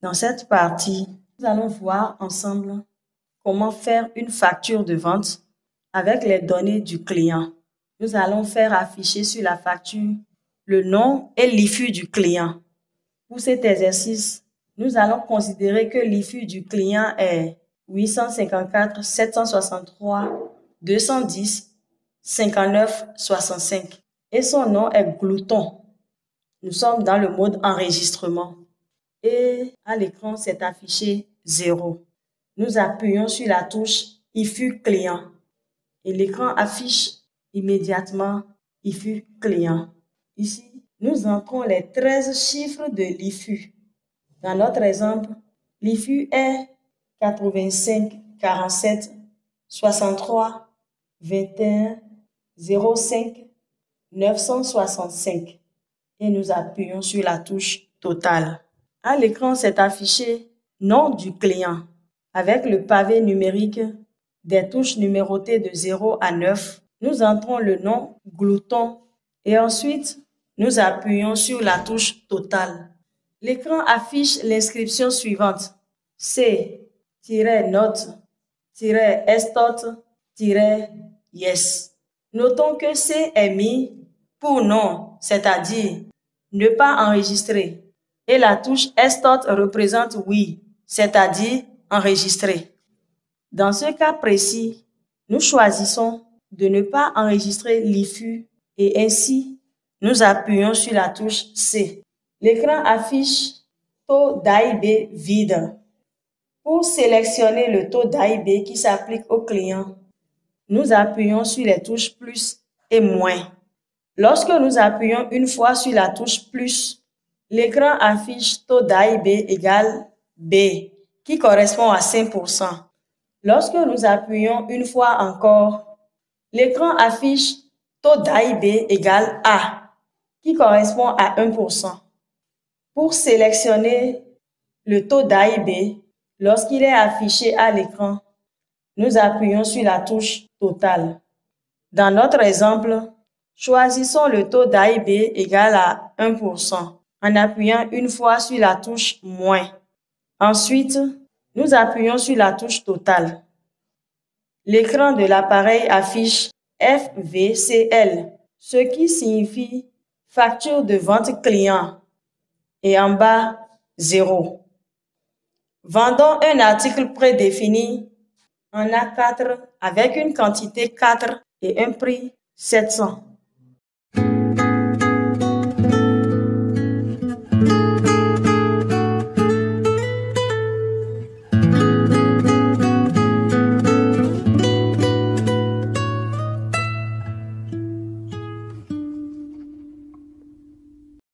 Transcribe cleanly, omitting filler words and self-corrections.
Dans cette partie, nous allons voir ensemble comment faire une facture de vente avec les données du client. Nous allons faire afficher sur la facture le nom et l'IFU du client. Pour cet exercice, nous allons considérer que l'IFU du client est 854 763 210 59 65 et son nom est Glouton. Nous sommes dans le mode enregistrement et à l'écran c'est affiché 0. Nous appuyons sur la touche IFU client et l'écran affiche immédiatement IFU client. Ici, nous entrons les 13 chiffres de l'IFU. Dans notre exemple, l'IFU est 85 47 63 21 05 965 et nous appuyons sur la touche totale. À l'écran, c'est affiché nom du client avec le pavé numérique des touches numérotées de 0 à 9. Nous entrons le nom Glouton et ensuite nous appuyons sur la touche totale. L'écran affiche l'inscription suivante: C-note-estot-yes. Notons que C est mis pour non, c'est-à-dire ne pas enregistrer, et la touche estot représente oui, c'est-à-dire enregistrer. Dans ce cas précis, nous choisissons de ne pas enregistrer l'IFU et ainsi nous appuyons sur la touche C. L'écran affiche taux d'AIB vide. Pour sélectionner le taux d'AIB qui s'applique au client, nous appuyons sur les touches plus et moins. Lorsque nous appuyons une fois sur la touche plus, l'écran affiche taux d'AIB égale B, qui correspond à 5%. Lorsque nous appuyons une fois encore, l'écran affiche taux d'AIB égale A, qui correspond à 1%. Pour sélectionner le taux d'AIB, lorsqu'il est affiché à l'écran, nous appuyons sur la touche totale. Dans notre exemple, choisissons le taux d'AIB égal à 1% en appuyant une fois sur la touche moins. Ensuite, nous appuyons sur la touche totale. L'écran de l'appareil affiche FVCL, ce qui signifie facture de vente client, et en bas 0. Vendons un article prédéfini en A4 avec une quantité 4 et un prix 700.